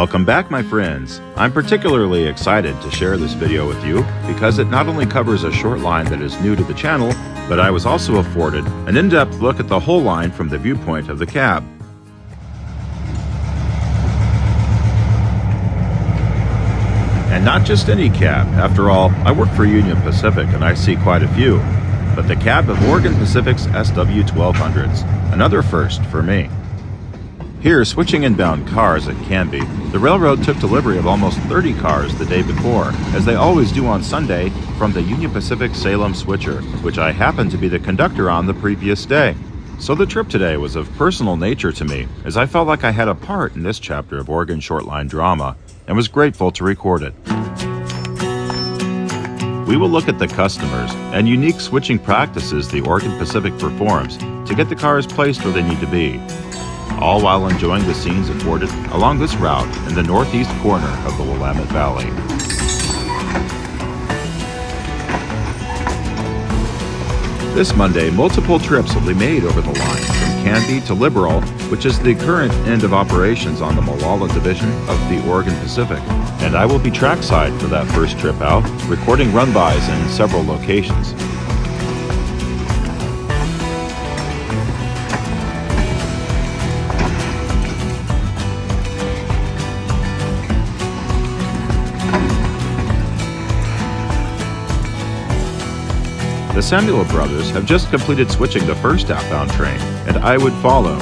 Welcome back, my friends. I'm particularly excited to share this video with you because it not only covers a short line that is new to the channel, but I was also afforded an in-depth look at the whole line from the viewpoint of the cab. And not just any cab. After all, I work for Union Pacific and I see quite a few. But the cab of Oregon Pacific's SW1200s, another first for me. Here, switching inbound cars at Canby, the railroad took delivery of almost 30 cars the day before, as they always do on Sunday, from the Union Pacific Salem switcher, which I happened to be the conductor on the previous day. So the trip today was of personal nature to me, as I felt like I had a part in this chapter of Oregon Shortline drama, and was grateful to record it. We will look at the customers and unique switching practices the Oregon Pacific performs to get the cars placed where they need to be, all while enjoying the scenes afforded along this route in the northeast corner of the Willamette Valley. This Monday, multiple trips will be made over the line from Canby to Liberal, which is the current end of operations on the Molalla division of the Oregon Pacific. And I will be trackside for that first trip out, recording run-bys in several locations. The Samuel brothers have just completed switching the first outbound train, and I would follow.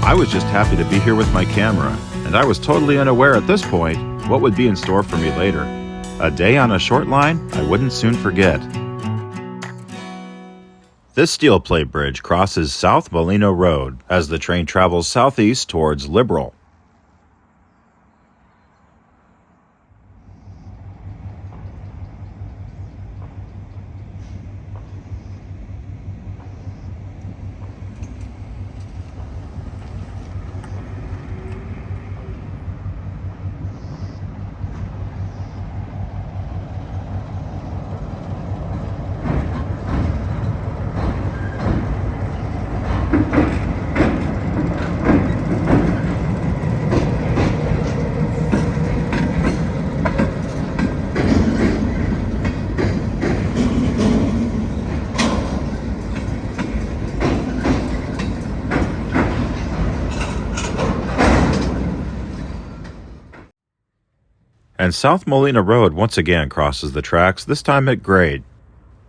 I was just happy to be here with my camera, and I was totally unaware at this point what would be in store for me later. A day on a short line I wouldn't soon forget. This steel plate bridge crosses South Molino Road as the train travels southeast towards Liberal. And South Molina Road once again crosses the tracks, this time at grade.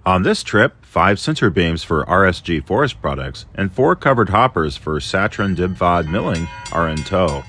On this trip, 5 center beams for RSG Forest Products and 4 covered hoppers for Satron Dibvad Milling are in tow.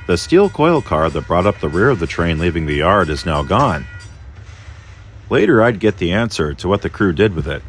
The steel coil car that brought up the rear of the train leaving the yard is now gone. Later, I'd get the answer to what the crew did with it.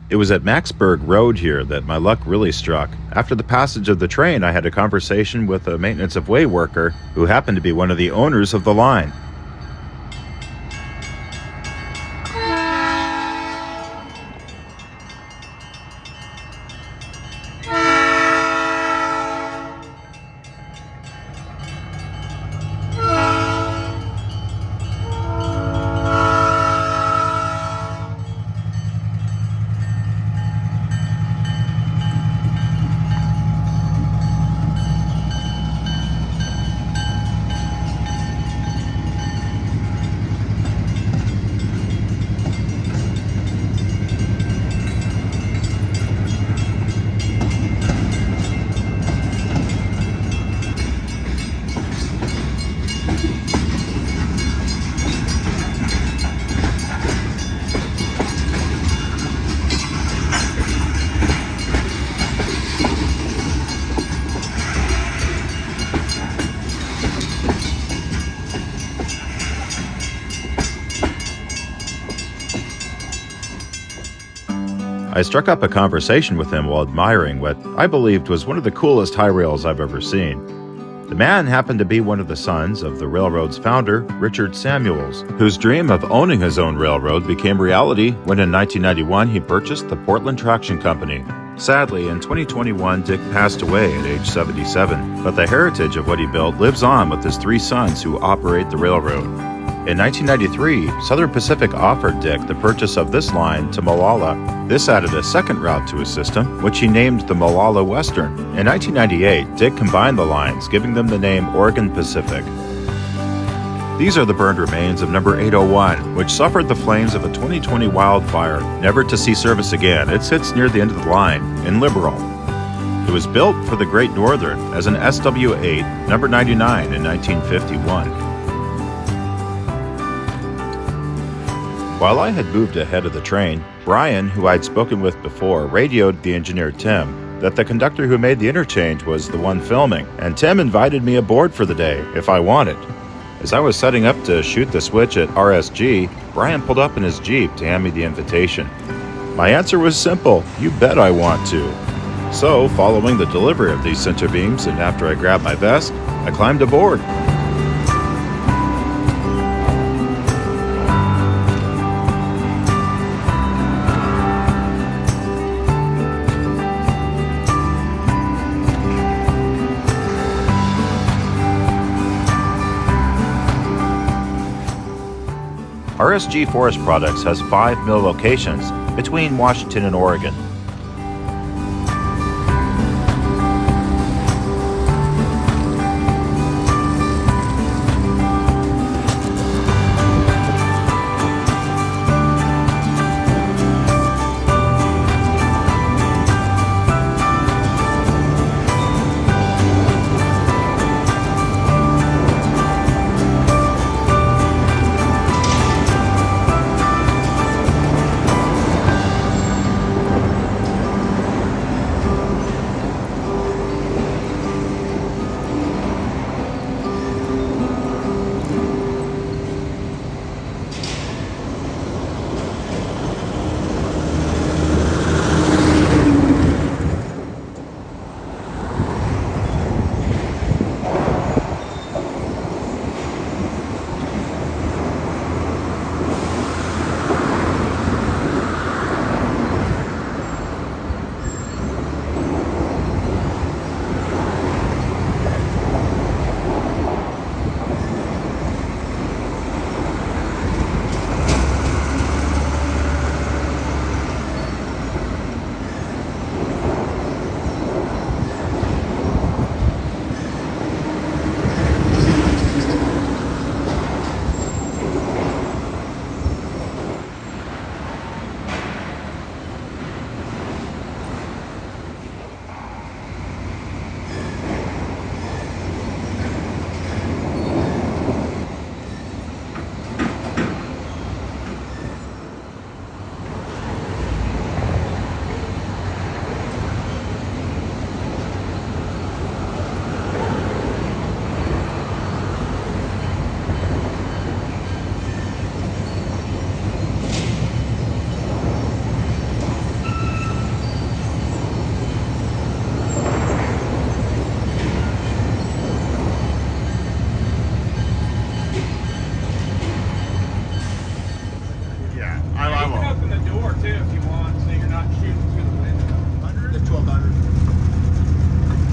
It was at Maxburg Road here that my luck really struck. After the passage of the train, I had a conversation with a maintenance of way worker who happened to be one of the owners of the line. I struck up a conversation with him while admiring what I believed was one of the coolest high rails I've ever seen. The man happened to be one of the sons of the railroad's founder, Richard Samuels, whose dream of owning his own railroad became reality when in 1991 he purchased the Portland Traction Company. Sadly, in 2021, Dick passed away at age 77, but the heritage of what he built lives on with his 3 sons who operate the railroad. In 1993, Southern Pacific offered Dick the purchase of this line to Molalla. This added a second route to his system, which he named the Molalla Western. In 1998, Dick combined the lines, giving them the name Oregon Pacific. These are the burned remains of number 801, which suffered the flames of a 2020 wildfire, never to see service again. It sits near the end of the line, in Liberal. It was built for the Great Northern as an SW8, number 99 in 1951. While I had moved ahead of the train, Brian, who I'd spoken with before, radioed the engineer Tim that the conductor who made the interchange was the one filming, and Tim invited me aboard for the day, if I wanted. As I was setting up to shoot the switch at RSG, Brian pulled up in his Jeep to hand me the invitation. My answer was simple: you bet I want to. So, following the delivery of these center beams and after I grabbed my vest, I climbed aboard. RSG Forest Products has 5 mill locations between Washington and Oregon.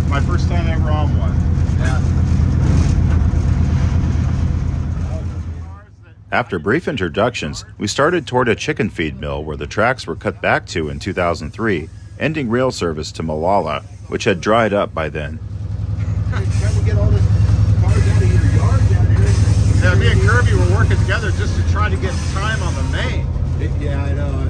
My first time ever on one. Yeah. After brief introductions, we started toward a chicken feed mill where the tracks were cut back to in 2003, ending rail service to Molalla, which had dried up by then. Can't we get all this cars out of your yard down here? Yeah, me and Kirby were working together just to try to get time on the main. Yeah, I know.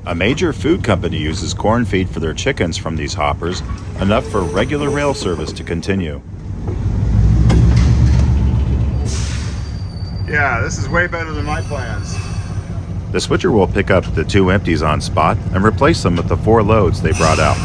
A major food company uses corn feed for their chickens from these hoppers, enough for regular rail service to continue. Yeah, this is way better than my plans. The switcher will pick up the 2 empties on spot and replace them with the 4 loads they brought out.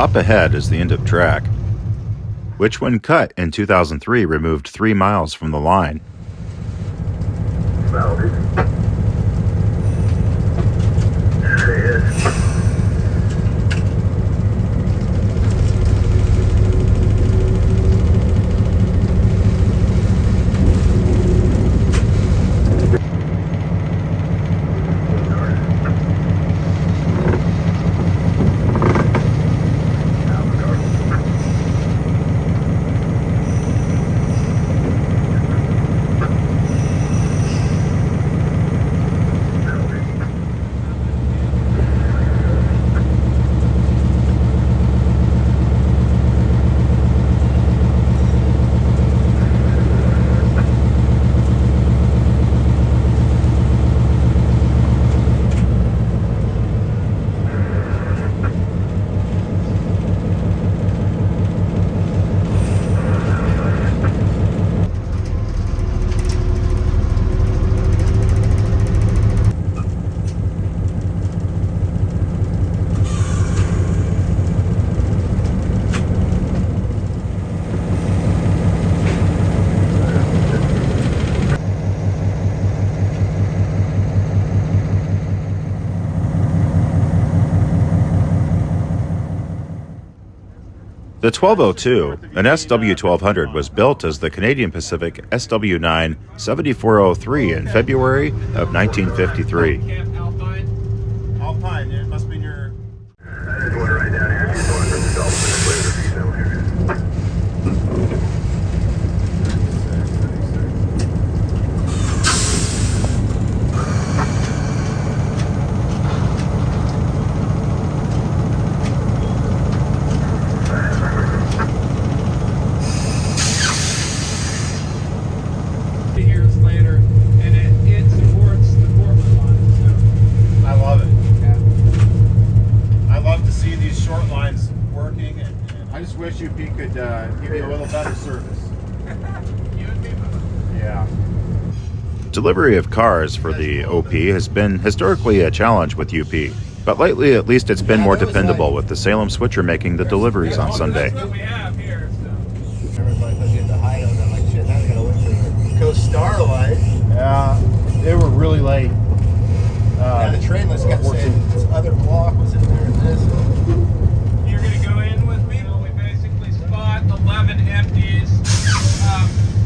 Up ahead is the end of track, which when cut in 2003 removed 3 miles from the line. The 1202, an SW1200, was built as the Canadian Pacific SW9 7403 in February of 1953. Alpine, it must be your... Years later, and it supports the corporate line. So I love it. yeah. I love to see these short lines working, and I just wish UP could give you a little better service. You and me both. Yeah. Delivery of cars for the OP has been historically a challenge with UP, but lately at least it's been more dependable with the Salem switcher making the deliveries on Sunday. That's what we have here. So. Everybody was getting the high on that, like shit, now I gotta wait for the Coast Starlight. Yeah, they were really late. Yeah, the train list kept saying this other block was in there and this. You're gonna go in with me? We basically spot 11 empties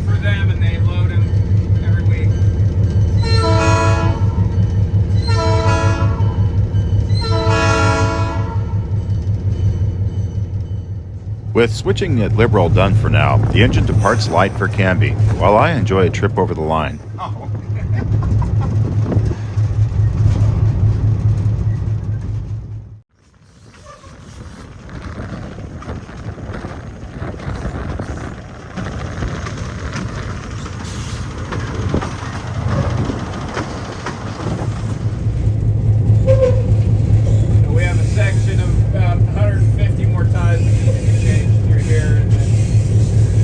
for them, and they load them every week. With switching at Liberal done for now, the engine departs light for Canby, while I enjoy a trip over the line. We have a section of about 150 more ties that need to be changed through here, and then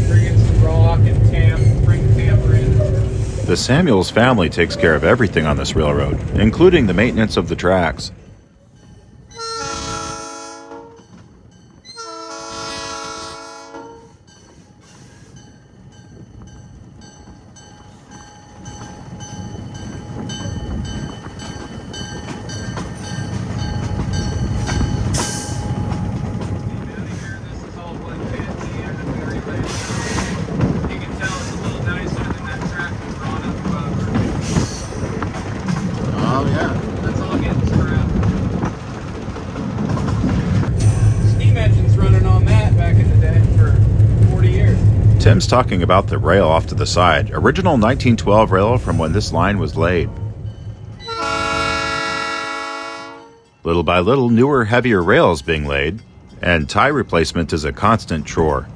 bring in some rock and bring the tamper in. The Samuels family takes care of everything on this railroad, including the maintenance of the tracks. This is all 150 and a very late. You can tell it's a little nicer than that track was drawn up above. Oh yeah. That's all getting scrapped. Steam engines running on that back in the day for 40 years. Tim's talking about the rail off to the side, original 1912 rail from when this line was laid. Little by little, newer, heavier rails being laid, and tie replacement is a constant chore.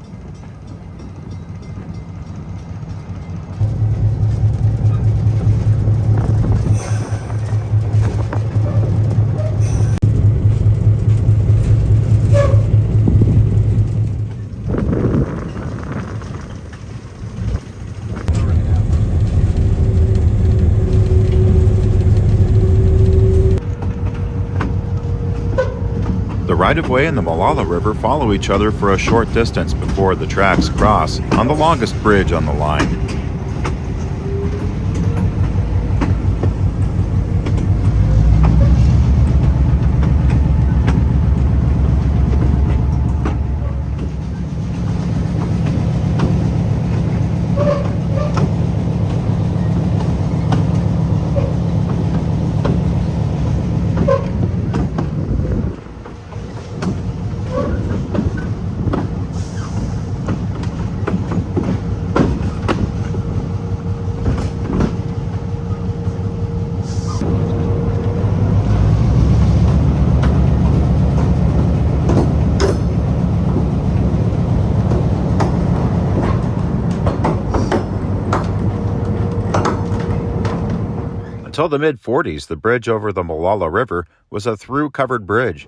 The right-of-way and the Molalla River follow each other for a short distance before the tracks cross on the longest bridge on the line. Until the mid-40s, the bridge over the Molalla River was a through-covered bridge.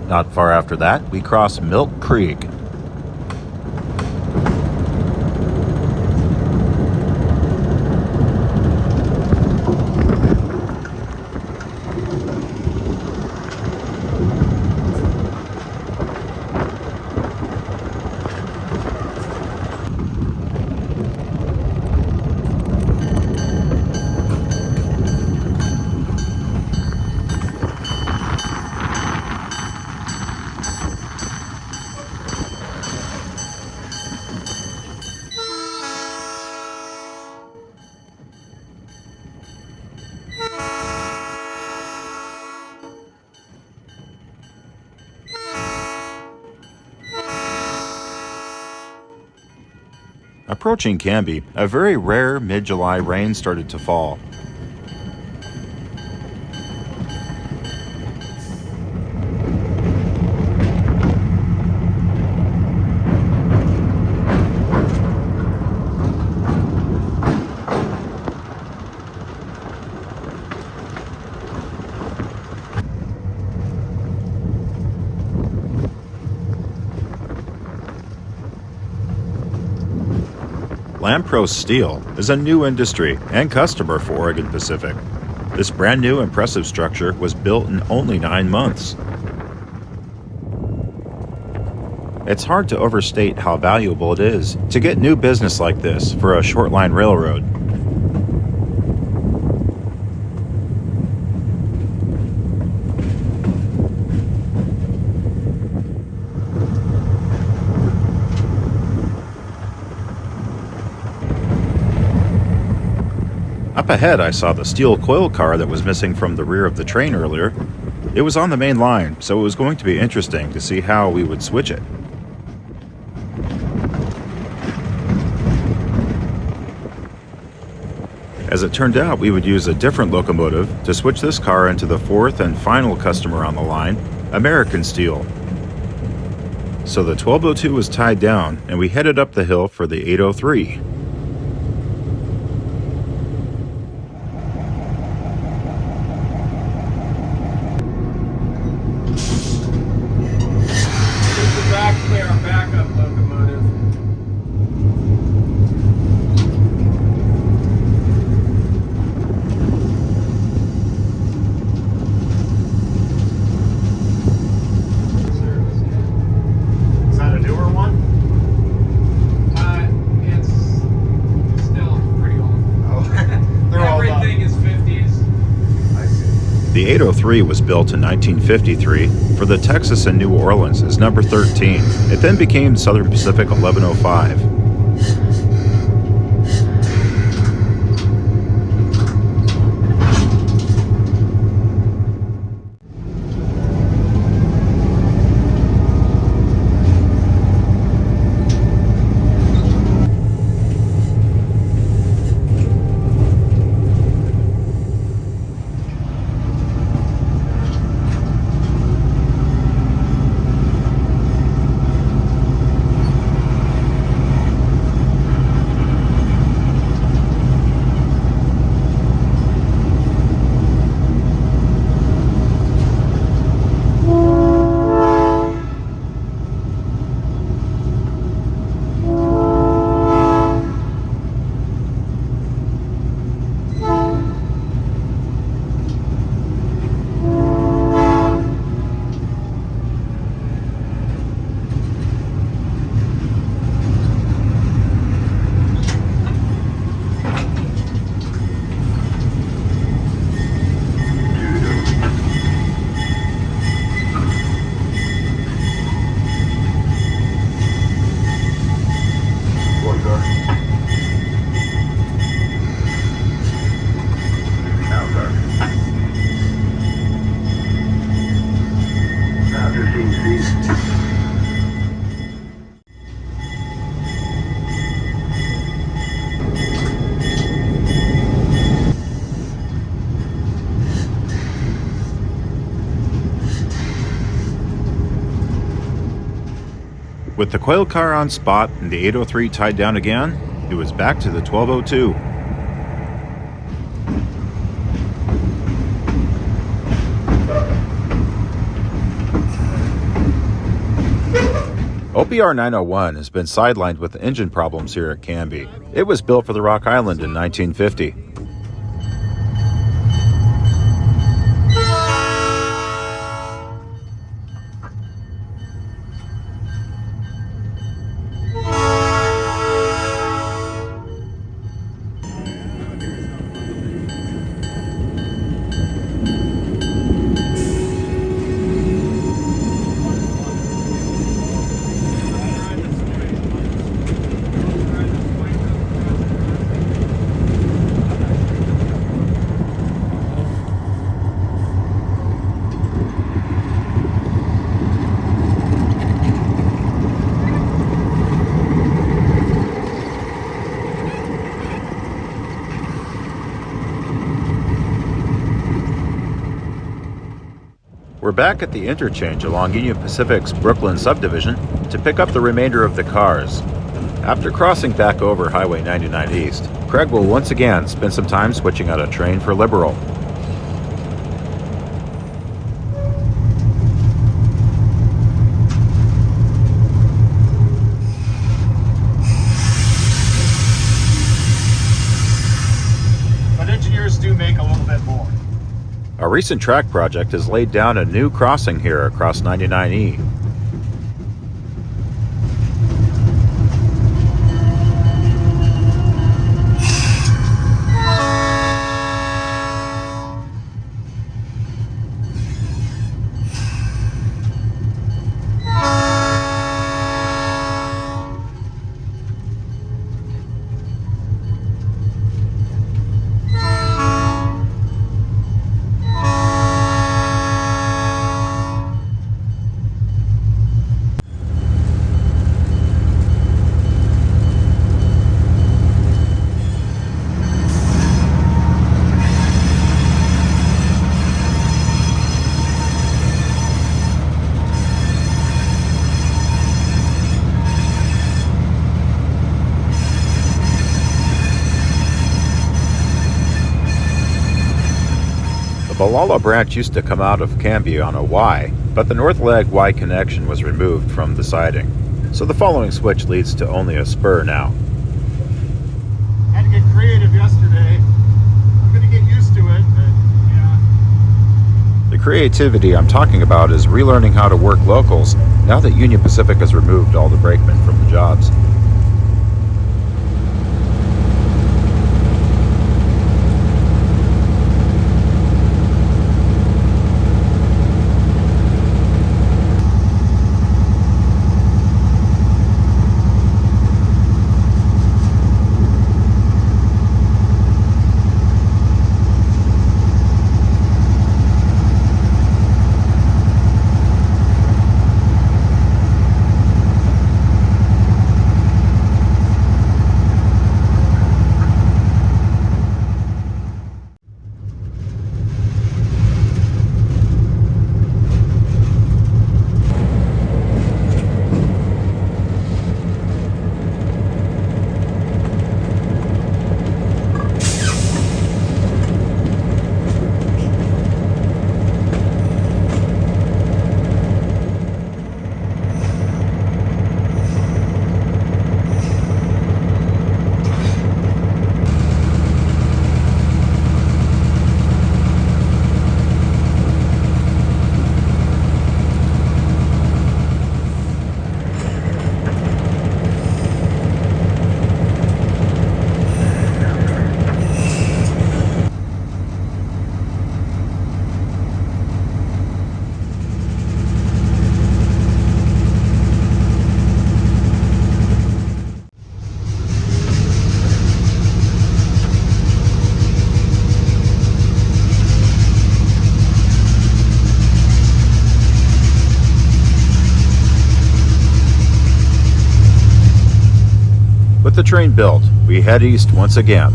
Not far after that, we cross Milk Creek. Approaching Canby, a very rare mid-July rain started to fall. Lampro Steel is a new industry and customer for Oregon Pacific. This brand new impressive structure was built in only 9 months. It's hard to overstate how valuable it is to get new business like this for a shortline railroad. Up ahead, I saw the steel coil car that was missing from the rear of the train earlier. It was on the main line, so it was going to be interesting to see how we would switch it. As it turned out, we would use a different locomotive to switch this car into the fourth and final customer on the line, American Steel. So the 1202 was tied down, and we headed up the hill for the 803. The 803 was built in 1953 for the Texas and New Orleans as number 13. It then became Southern Pacific 1105. With the coil car on spot and the 803 tied down again, it was back to the 1202. OPR 901 has been sidelined with engine problems here at Canby. It was built for the Rock Island in 1950. We're back at the interchange along Union Pacific's Brooklyn subdivision to pick up the remainder of the cars. After crossing back over Highway 99 East, Craig will once again spend some time switching out a train for Liberal. But engineers do make a little bit more. A recent track project has laid down a new crossing here across 99E. The Molalla Branch used to come out of Canby on a Y, but the north leg Y connection was removed from the siding. So the following switch leads to only a spur now. Had to get creative yesterday. I'm going to get used to it, but yeah. The creativity I'm talking about is relearning how to work locals now that Union Pacific has removed all the brakemen from the jobs. With the train built, we head east once again.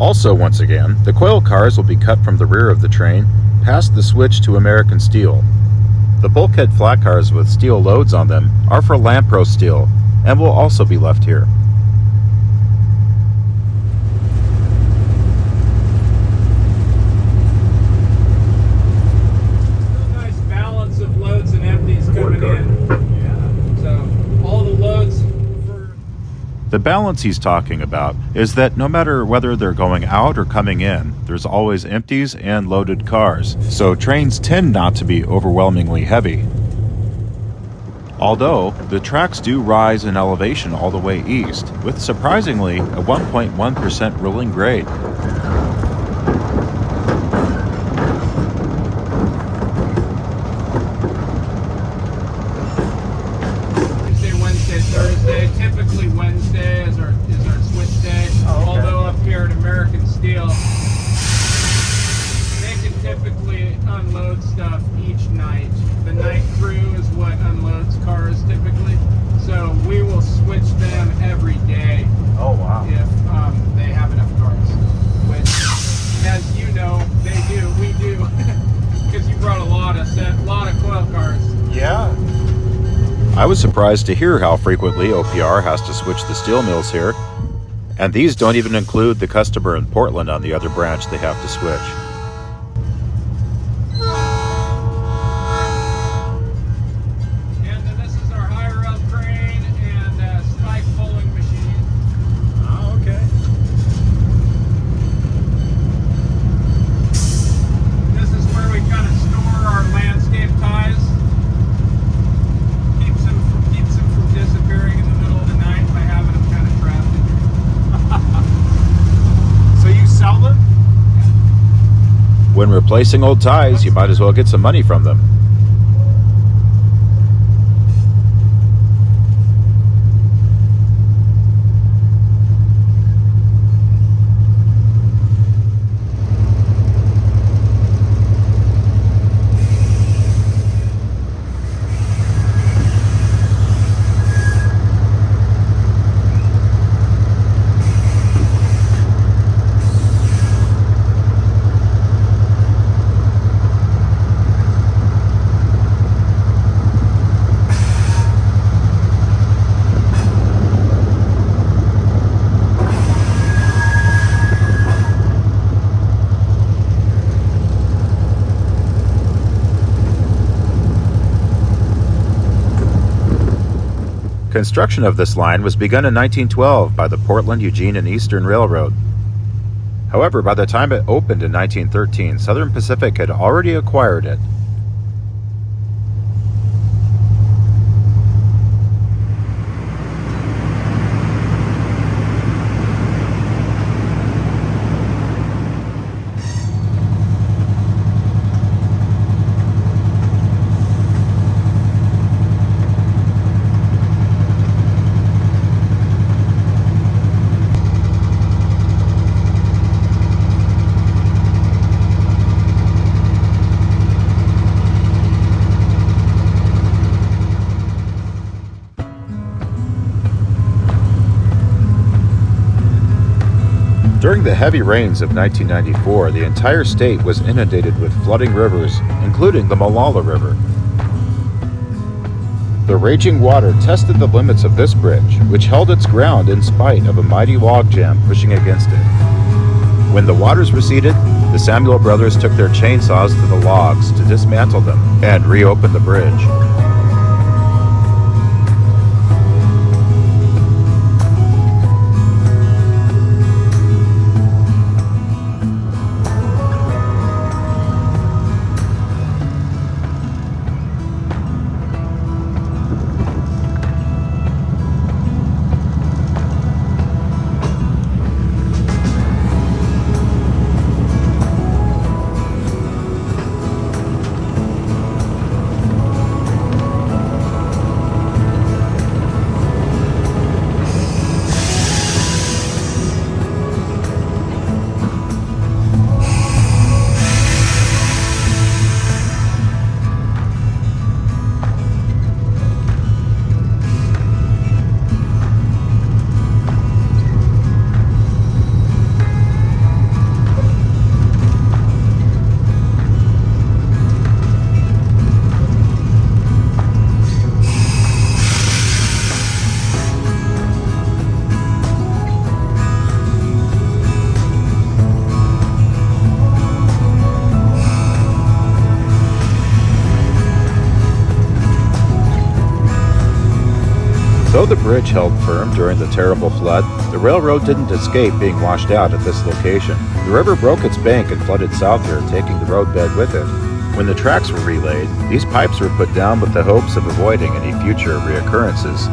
Also, once again, the coil cars will be cut from the rear of the train, past the switch to American steel. The bulkhead flat cars with steel loads on them are for Lampro steel and will also be left here. Nice balance of loads and empties coming in. Yeah. So all the loads for... The balance he's talking about is that no matter whether they're going out or coming in, there's always empties and loaded cars, so trains tend not to be overwhelmingly heavy. Although, the tracks do rise in elevation all the way east, with surprisingly a 1.1% ruling grade. Tuesday, Wednesday, Thursday. Typically Wednesday is our switch day. Oh, okay. Although up here at American Steel, they can typically unload stuff each night. The night crew is what unloads cars typically. So we will switch them every day Oh, wow. if they have enough cars. Which, as you know, they do. We do. Because you brought a lot of coil cars. Yeah. I was surprised to hear how frequently OPR has to switch the steel mills here, and these don't even include the customer in Portland on the other branch they have to switch. And then this is our high rail crane and spike pulling machine. Oh, okay. This is where we kind of store our landscape ties. Keeps them from disappearing in the middle of the night by having them kind of trapped in here. So you sell them? When replacing old ties, you might as well get some money from them. Construction of this line was begun in 1912 by the Portland, Eugene, and Eastern Railroad. However, by the time it opened in 1913, Southern Pacific had already acquired it. During the heavy rains of 1994, the entire state was inundated with flooding rivers, including the Molalla River. The raging water tested the limits of this bridge, which held its ground in spite of a mighty logjam pushing against it. When the waters receded, the Samuel brothers took their chainsaws to the logs to dismantle them and reopen the bridge. Though the bridge held firm during the terrible flood, the railroad didn't escape being washed out at this location. The river broke its bank and flooded south here, taking the roadbed with it. When the tracks were relaid, these pipes were put down with the hopes of avoiding any future reoccurrences.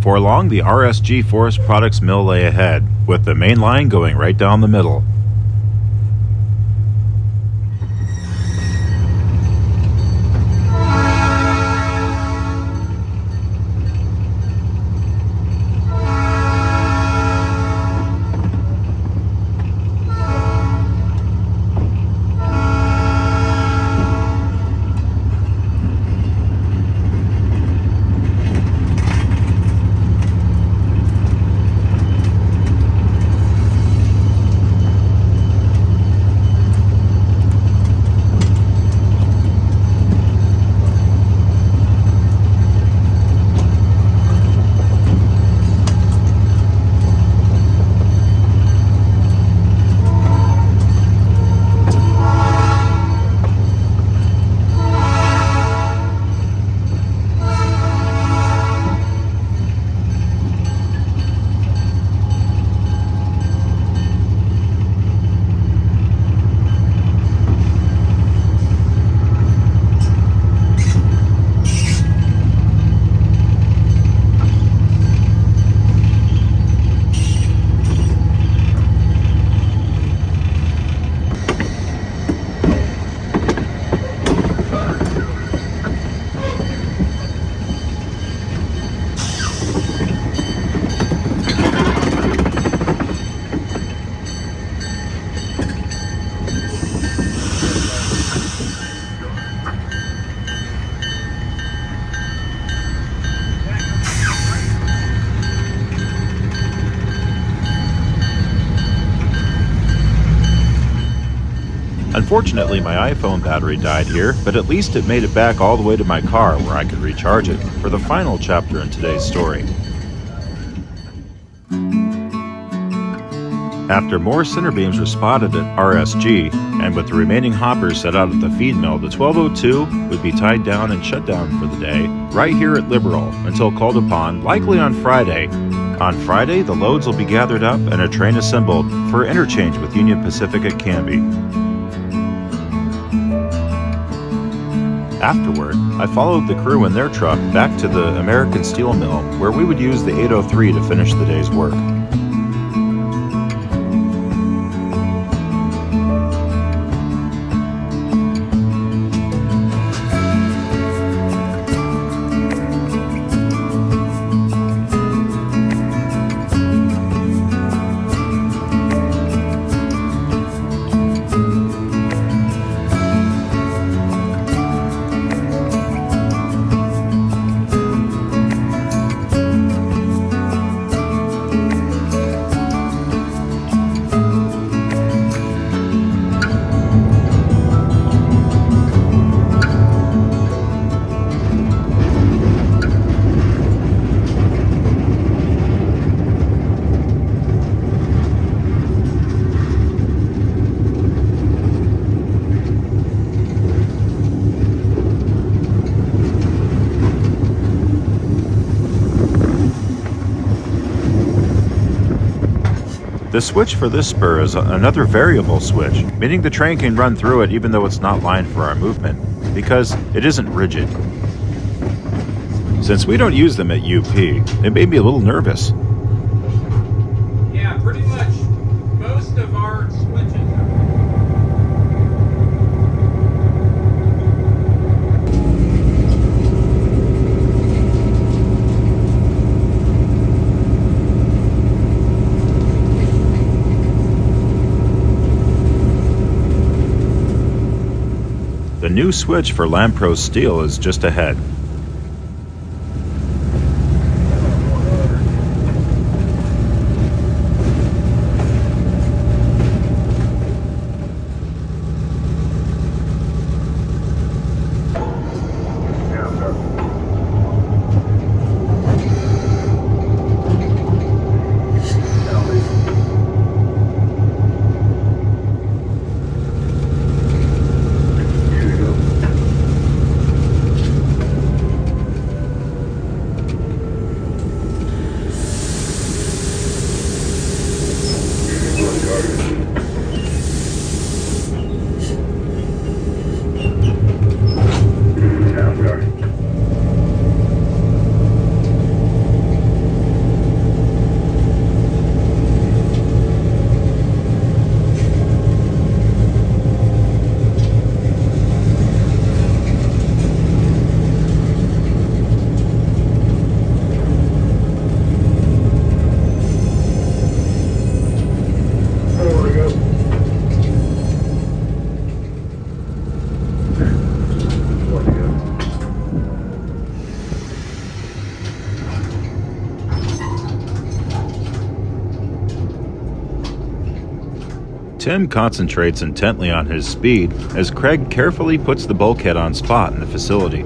Before long, the RSG Forest Products mill lay ahead, with the main line going right down the middle. Unfortunately, my iPhone battery died here, but at least it made it back all the way to my car where I could recharge it for the final chapter in today's story. After more center beams were spotted at RSG, and with the remaining hoppers set out at the feed mill, the 1202 would be tied down and shut down for the day right here at Liberal until called upon, likely on Friday. On Friday, the loads will be gathered up and a train assembled for interchange with Union Pacific at Canby. Afterward, I followed the crew in their truck back to the American Steel Mill, where we would use the 803 to finish the day's work. The switch for this spur is another variable switch, meaning the train can run through it even though it's not lined for our movement, because it isn't rigid. Since we don't use them at UP, it made me a little nervous. Yeah, pretty much most of our switches The new switch for Lampro's steel is just ahead. Tim concentrates intently on his speed as Craig carefully puts the bulkhead on spot in the facility.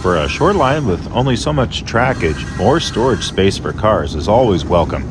For a Shortline with only so much trackage, more storage space for cars is always welcome.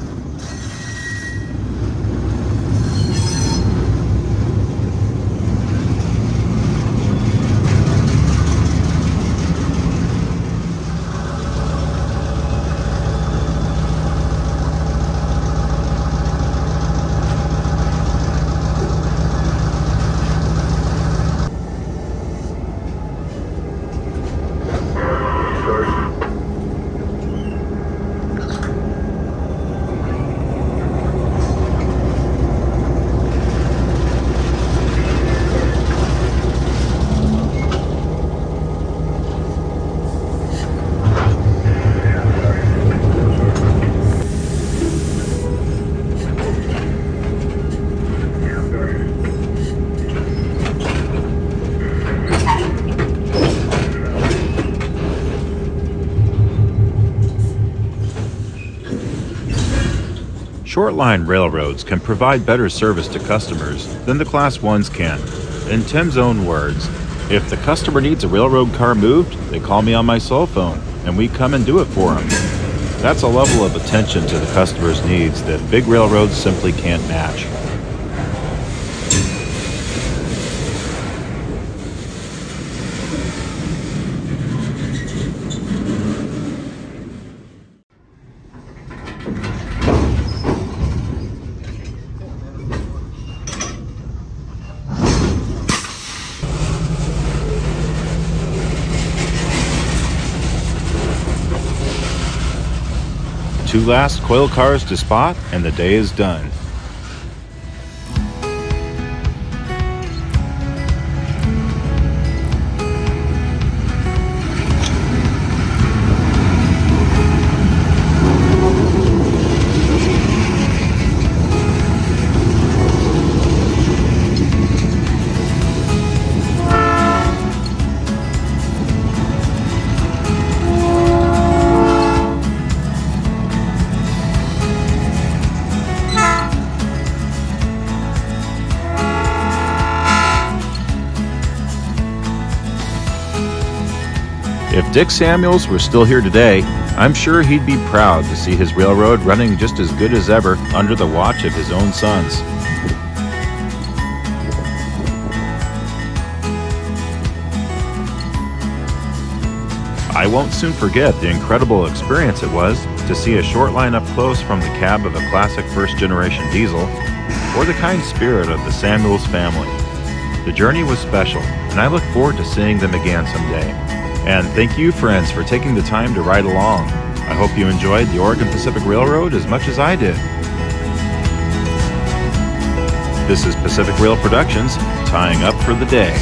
Shortline railroads can provide better service to customers than the Class 1s can. In Tim's own words, if the customer needs a railroad car moved, they call me on my cell phone, and we come and do it for them. That's a level of attention to the customer's needs that big railroads simply can't match. Two last coil cars to spot, and the day is done. If Dick Samuels were still here today, I'm sure he'd be proud to see his railroad running just as good as ever under the watch of his own sons. I won't soon forget the incredible experience it was to see a Shortline up close from the cab of a classic first-generation diesel, or the kind spirit of the Samuels family. The journey was special, and I look forward to seeing them again someday. And thank you, friends, for taking the time to ride along. I hope you enjoyed the Oregon Pacific Railroad as much as I did. This is Pacific Rail Productions, tying up for the day.